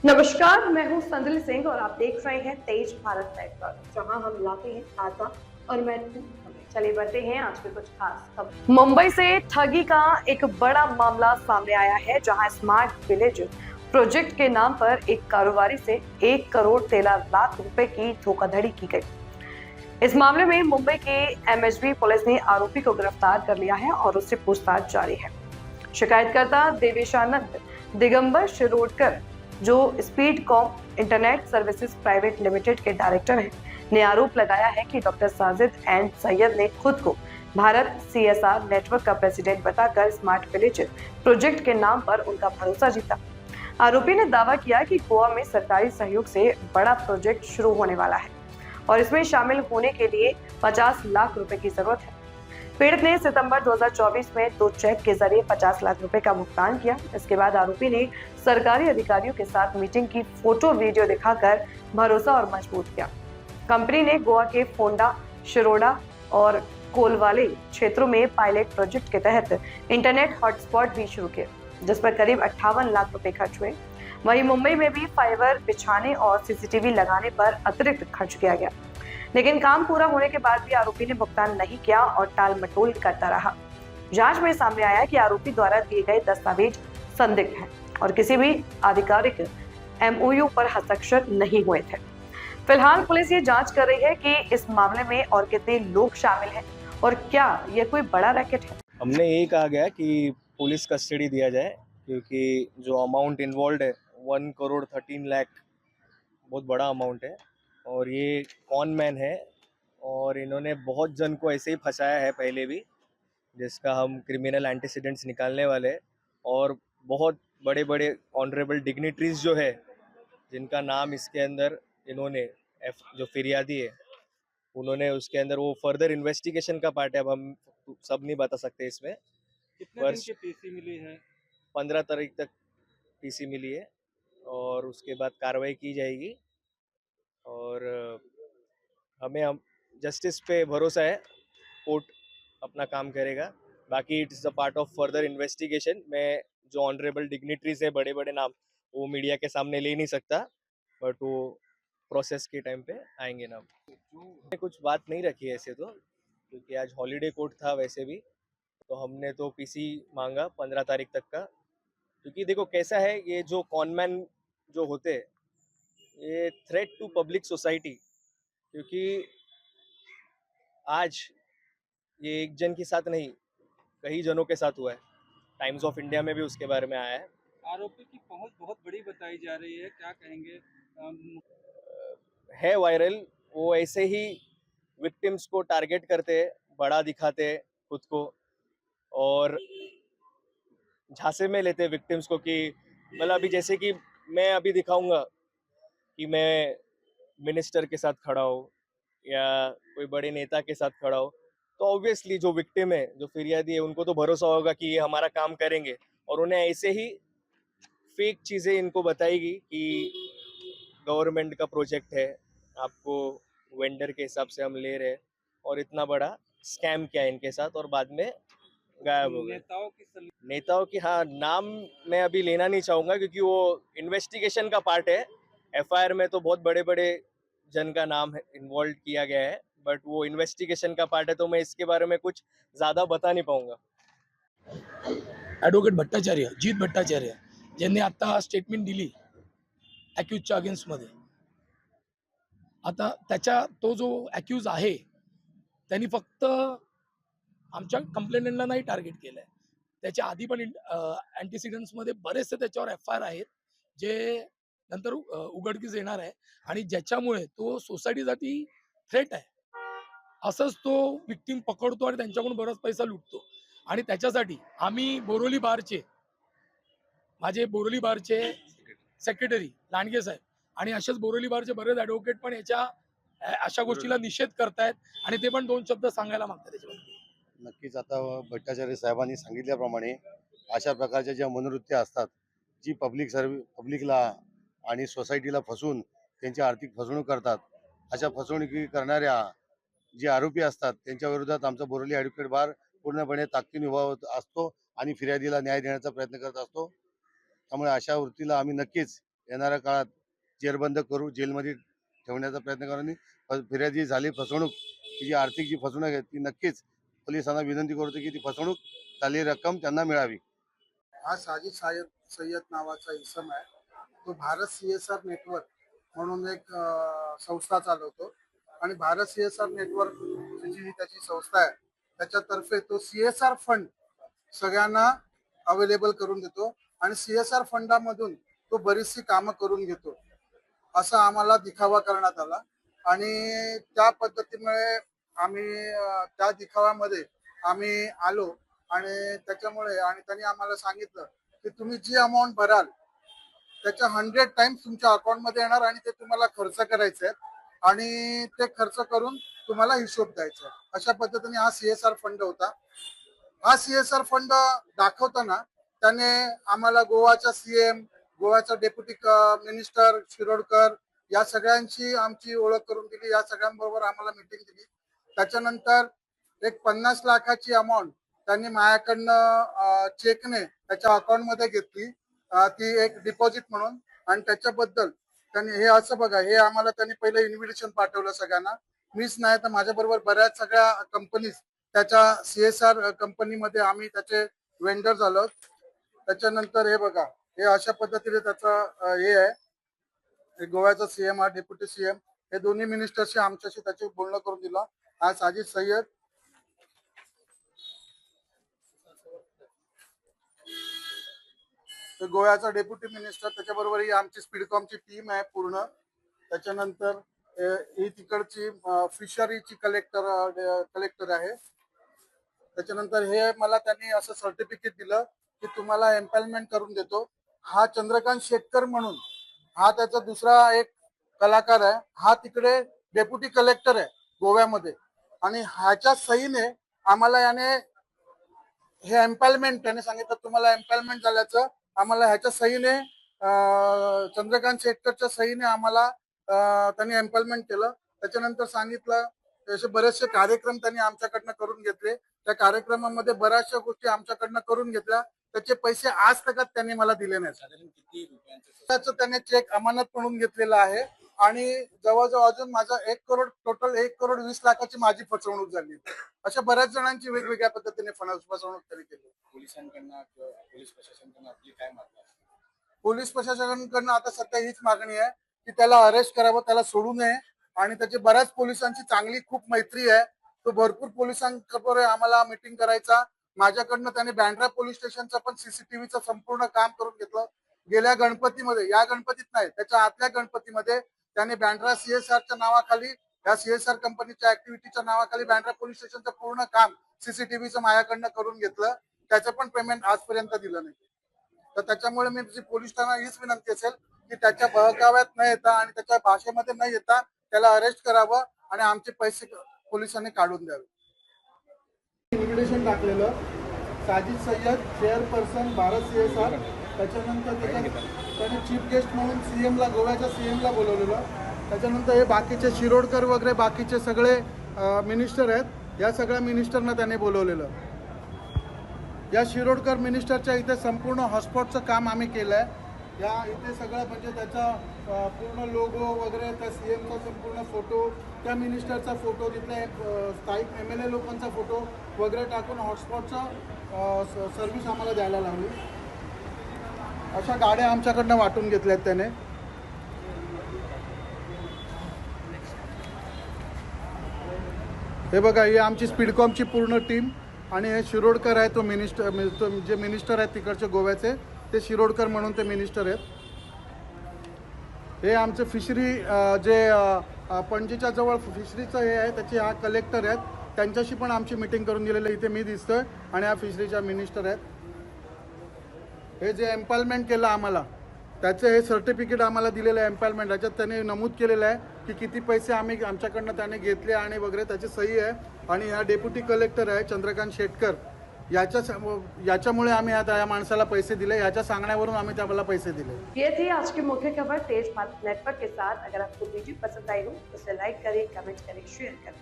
नमस्कार, मैं हूं संदली सिंह और आप देख रहे हैं तेज भारत नेटवर्क, जहां हम लाते हैं ताजा और महत्वपूर्ण खबरें। चलिए बढ़ते हैं आज के कुछ खास खबर। मुंबई से ठगी का एक बड़ा मामला सामने आया है, जहां स्मार्ट विलेज प्रोजेक्ट के नाम पर एक कारोबारी से 1 करोड़ 13 लाख रुपए की धोखाधड़ी की गई। इस मामले में मुंबई के एमएचबी पुलिस ने आरोपी को गिरफ्तार कर लिया है और उससे पूछताछ जारी है। शिकायतकर्ता देवेशानंद दिगंबर शिरोडकर, जो speed com internet services private limited के डायरेक्टर हैं, ने आरोप लगाया है कि डॉक्टर साजिद एंड सैयद ने खुद को भारत सीएसआर नेटवर्क का प्रेसिडेंट बताकर स्मार्ट विलेज प्रोजेक्ट के नाम पर उनका भरोसा जीता। आरोपी ने दावा किया कि गोवा में सरकारी सहयोग से बड़ा प्रोजेक्ट शुरू होने वाला है और इसमें शामिल होने के लिए 50 लाख रुपए की जरूरत है। पीड़ित ने सितंबर 2024 में 2 चेक के जरिए 50 लाख रुपए का भुगतान किया। इसके बाद आरोपी ने सरकारी अधिकारियों के साथ मीटिंग की फोटो वीडियो दिखाकर भरोसा और मजबूत किया। कंपनी ने गोवा के फोंडा, शिरोडा और कोलवाले क्षेत्रों में पायलट प्रोजेक्ट के तहत इंटरनेट हॉटस्पॉट भी शुरू किए, जिस पर करीब 58 लाख रुपए खर्च हुए। वहीं मुंबई में भी फाइबर बिछाने और सीसीटीवी लगाने पर अतिरिक्त खर्च किया गया, लेकिन काम पूरा होने के बाद भी आरोपी ने भुगतान नहीं किया और टाल मटोल करता रहा। जांच में सामने आया कि आरोपी द्वारा दिए गए दस्तावेज संदिग्ध हैं और किसी भी आधिकारिक एमओयू पर हस्ताक्षर नहीं हुए थे। फिलहाल पुलिस ये जांच कर रही है कि इस मामले में और कितने लोग शामिल हैं और क्या यह कोई बड़ा रैकेट है। हमने यही कहा गया कि पुलिस कस्टडी दिया जाए, क्योंकि जो अमाउंट इन्वॉल्व है 1 करोड़ 13 लाख बहुत बड़ा अमाउंट है और ये कॉन मैन है और इन्होंने बहुत जन को ऐसे ही फंसाया है पहले भी, जिसका हम क्रिमिनल एंटीसीडेंट्स निकालने वाले हैं। और बहुत बड़े बड़े ऑनरेबल डिग्निटरीज जो है, जिनका नाम इसके अंदर इन्होंने जो फिरियादी है उन्होंने उसके अंदर, वो फर्दर इन्वेस्टिगेशन का पार्ट है। अब हम सब नहीं बता सकते इसमें। कितने दिन की पीसी मिली है? 15 तारीख तक पीसी मिली है और उसके बाद कार्रवाई की जाएगी और हम जस्टिस पे भरोसा है, कोर्ट अपना काम करेगा। बाकी it is the part of further investigation. मैं जो ऑनरेबल डिग्निटरीज है, बड़े बड़े नाम, वो मीडिया के सामने ले नहीं सकता, बट वो प्रोसेस के टाइम पे आएंगे नाम। कुछ बात नहीं रखी है ऐसे तो, क्योंकि आज हॉलीडे कोर्ट था वैसे भी, तो हमने तो पीसी मांगा 15 तारीख तक का। क्योंकि देखो कैसा है, ये जो कॉनमैन जो होते हैं, ये थ्रेट टू पब्लिक सोसाइटी, क्योंकि आज ये एक जन के साथ नहीं, कई जनों के साथ हुआ है। टाइम्स ऑफ इंडिया में भी उसके बारे में आया है। आरोपी की पहुंच बहुत बड़ी बताई जा रही है, क्या कहेंगे? है वायरल, वो ऐसे ही विक्टिम्स को टारगेट करते, बड़ा दिखाते खुद को और झांसे में लेते विक्टिम्स को कि मतलब अभी जैसे कि मैं अभी दिखाऊंगा कि मैं मिनिस्टर के साथ खड़ा हूँ या कोई बड़े नेता के साथ खड़ा हो, तो ऑब्वियसली जो विक्टिम है, जो फिरियादी है, उनको तो भरोसा होगा कि ये हमारा काम करेंगे और उन्हें ऐसे ही फेक चीजें इनको बताएगी कि गवर्नमेंट का प्रोजेक्ट है, आपको वेंडर के हिसाब से हम ले रहे हैं और इतना बड़ा स्कैम किया इनके साथ और बाद में गायब हो गए। नेताओं की, हाँ, नाम मैं अभी लेना नहीं चाहूंगा क्योंकि वो इन्वेस्टिगेशन का पार्ट है। एफआईआर में तो बहुत बड़े बड़े जन का नाम इन्वॉल्व किया गया है, बट वो इन्वेस्टिगेशन का पार्ट है, तो मैं इसके बारे में कुछ ज्यादा बता नहीं पाऊंगा। ॲडव्होकेट भट्टाचार्य, जीत भट्टाचार्य, ज्यांनी आता स्टेटमेंट दिली अॅक्यूजच्या अगेन्स्टमध्ये. आता त्याच्या तो जो अॅक्यूज आहे त्यांनी फक्त आमच्या कंप्लेंटला नाही टार्गेट केलंय. त्याच्या आधी पण अँटीसिडंट्समध्ये बरेचसे त्याच्यावर एफ-आय-आर आहेत, जे नंतर उघडकीस येणार आहे आणि ज्याच्यामुळे तो सोसायटीसाठी थ्रेट आहे. असंच तो विक्टिम पकडतो आणि त्यांच्याकडून बराच पैसा लुटतो आणि त्याच्यासाठी आम्ही बोरोली बारचे, माझे बोरोली बारचे सेक्रेटरी लांडगे साहेब आणि असेच बोरोली बारचे बरेच ॲडव्होकेट पण याच्या अशा गोष्टीला निषेध करतायत आणि ते पण 2 शब्द सांगायला मागतात त्याच्याबद्दल. नक्कीच आता भट्टाचार्य साहेबांनी सांगितल्याप्रमाणे अशा प्रकारच्या ज्या मनोवृत्त्या असतात, जी पब्लिकला आणि सोसायटीला फसवून त्यांची आर्थिक फसवणूक करतात, अशा फसवणुकी करणाऱ्या जे आरोपी असतात त्यांच्या विरोधात आमचा बोरोली ॲडव्होकेट बार पूर्णपणे ताकदीने उभा होत असतो आणि फिर्यादीला न्याय देण्याचा प्रयत्न करत असतो. त्यामुळे अशा वृत्तीला आम्ही नक्कीच येणाऱ्या काळात जेरबंद करू, जेलमध्ये ठेवण्याचा प्रयत्न करू आणि फिर्यादी झाली फसवणूक, ही जी आर्थिक जी फसवणूक आहे ती नक्कीच पोलिसांना विनंती करतो की ती फसवणूक झालेली रक्कम त्यांना मिळावी. हा साजिद सय्यद नावाचा इसम आहे. तो भारत CSR नेटवर्क म्हणून एक संस्था चालवतो आणि भारत CSR नेटवर्क जी त्याची संस्था आहे त्याच्यातर्फे तो CSR फंड सगळ्यांना अवेलेबल करून देतो आणि CSR फंडामधून तो बरीचशी कामं करून घेतो, असा आम्हाला दिखावा करण्यात आला आणि त्या पद्धतीमुळे आम्ही त्या दिखाव्यामध्ये आम्ही आलो आणि त्याच्यामुळे आणि त्यांनी आम्हाला सांगितलं की तुम्ही जी अमाऊंट भराल त्याच्या 100 टाइम्स तुमच्या अकाउंटमध्ये येणार आणि ते तुम्हाला खर्च करायचे आहेत आणि ते खर्च करून तुम्हाला हिशोब द्यायचा आहे. अशा पद्धतीने हा CSR फंड होता. हा CSR फंड दाखवताना त्याने आम्हाला गोवाचा CM, गोव्याचा डेप्युटी मिनिस्टर शिरोडकर या सगळ्यांची आमची ओळख करून दिली. या सगळ्यांबरोबर आम्हाला मीटिंग दिली. त्याच्यानंतर एक 50 लाखाची अमाऊंट त्यांनी माझ्याकडनं चेकने त्याच्या अकाउंटमध्ये घेतली, ती एक डिपॉझिट म्हणून. आणि त्याच्याबद्दल त्यांनी हे असं बघा, हे आम्हाला त्यांनी पहिलं इन्व्हिटेशन पाठवलं सगळ्यांना. मीच नाही तर माझ्याबरोबर बऱ्याच सगळ्या कंपनीज त्याच्या CSR कंपनीमध्ये आम्ही त्याचे वेंडर झालो. त्याच्यानंतर हे बघा, हे अशा पद्धतीने त्याचं हे आहे. गोव्याचा CM हा डेप्युटी CM हे दोन्ही मिनिस्टरशी आमच्याशी त्याचे बोलणं करून दिलं. हा साजिद सय्यद गोव्याचा डेप्युटी मिनिस्टर, त्याच्याबरोबर ही आमची स्पीडकॉमची टीम आहे पूर्ण. त्याच्यानंतर ही तिकडची फिशरीची कलेक्टर आहे. त्याच्यानंतर हे मला त्यांनी असं सर्टिफिकेट दिलं की तुम्हाला एम्पॉवरमेंट करून देतो. हा चंद्रकांत शेटकर म्हणून हा त्याचा दुसरा एक कलाकार आहे. हा तिकडे डेप्युटी कलेक्टर आहे गोव्यामध्ये आणि ह्याच्या सहीने आम्हाला याने हे एम्पॉवरमेंट त्याने सांगितलं तुम्हाला एम्पॉवरमेंट झाल्याचं. आम्हाला ह्याच्या सहीने चंद्रकांत शेटकरच्या सहीने आम्हाला त्यांनी एम्पॉवरमेंट केलं. त्याच्यानंतर सांगितलं असे बरेचसे कार्यक्रम त्यांनी आमच्याकडनं करून घेतले. त्या कार्यक्रमामध्ये बऱ्याचशा गोष्टी आमच्याकडनं करून घेतल्या. त्याचे पैसे आज तक त्यांनी मला दिले नाही. साधारण किती रुपयांचं त्याने चेक अमानत म्हणून घेतलेला आहे आणि जवळजवळ अजून माझा 1 करोड टोटल 1,20,00,000ची माझी फसवणूक झाली. अशा बऱ्याच जणांची वेगवेगळ्या पद्धतीने फसवणूक त्यांनी केली. पोलिसांकडनं किंवा पोलीस प्रशासनाकडनं आपली काय मागणी आहे? पोलीस प्रशासनाकडनं आता सध्या हीच मागणी आहे की त्याला अरेस्ट करावं, त्याला सोडू नये. आणि त्याची बऱ्याच पोलिसांची चांगली खूप मैत्री आहे. तो भरपूर पोलिसांबरोबर आम्हाला मिटिंग करायचा. माझ्याकडनं त्याने बँड्रा पोलीस स्टेशनचं पण CCTVचं संपूर्ण काम करून घेतलं. गेल्या गणपतीमध्ये, या गणपतीत नाही त्याच्या आतल्या गणपतीमध्ये त्याने बँड्रा CSRच्या नावाखाली, या CSR कंपनीच्या ऍक्टिव्हिटीच्या नावाखाली बँड्रा पोलीस स्टेशनचं पूर्ण काम CCTVचं माझ्याकडनं करून घेतलं. त्याचं पण पेमेंट आजपर्यंत दिलं नाही. तर त्याच्यामुळे मी पोलीस ठाण्याला हीच विनंती असेल की त्याच्या बहकाव्यात न येता आणि त्याच्या भाषेमध्ये न येता त्याला अरेस्ट करावं आणि आमचे पैसे पोलिसांनी काढून द्यावे. इन्व्हिटेशन टाकलेलं साजिद सय्यद चेअरपर्सन भारत CSR. त्याच्यानंतर त्याने चीफ गेस्ट म्हणून CMला, गोव्याच्या CMला बोलवलेलं. त्याच्यानंतर हे बाकीचे शिरोडकर वगैरे बाकीचे सगळे मिनिस्टर आहेत. या सगळ्या मिनिस्टरना त्याने बोलवलेलं. या शिरोडकर मिनिस्टरच्या इथे संपूर्ण हॉटस्पॉटचं काम आम्ही केलं आहे. या इथे सगळं म्हणजे त्याचा पूर्ण लोगो वगैरे, त्या CMचा संपूर्ण फोटो, त्या मिनिस्टरचा फोटो, तिथल्या स्थायिक MLA लोकांचा फोटो वगैरे टाकून हॉटस्पॉटचा सर्व्हिस आम्हाला द्यायला लावली. अशा गाड्या आमच्याकडनं वाटून घेतल्यात त्याने. हे बघा, ही आमची स्पीडकॉमची पूर्ण टीम आणि हे शिरोडकर आहे, तो जे मिनिस्टर आहेत तिकडचे गोव्याचे, ते शिरोडकर म्हणून ते मिनिस्टर आहेत. हे आमचे फिशरी जे पणजीच्या जवळ फिशरीचं हे आहे त्याचे हा कलेक्टर आहेत. त्यांच्याशी पण आमची मीटिंग करून दिलेली इथे मी दिसतोय आणि हा फिशरीच्या मिनिस्टर आहेत. हे जे एम्पॉवरमेंट केलं आम्हाला त्याचं हे सर्टिफिकेट आम्हाला दिलेलं आहे एम्पॉवरमेंट. याच्यात त्याने नमूद केलेलं आहे की किती पैसे आमच्याकडनं त्याने घेतले आणि वगैरे त्याची सही आहे. आणि हा डेप्युटी कलेक्टर आहे चंद्रकांत शेटकर, याच्यामुळे आम्ही आता या माणसाला पैसे दिले, याच्या सांगण्यावरून आम्ही त्याला पैसे दिले. ये थी आज की मुख्य खबर तेज भारत नेटवर्क के साथ. अगर आपको वीडियो पसंद आई हो तो उसे लाइक करें, कमेंट करें, शेयर करें.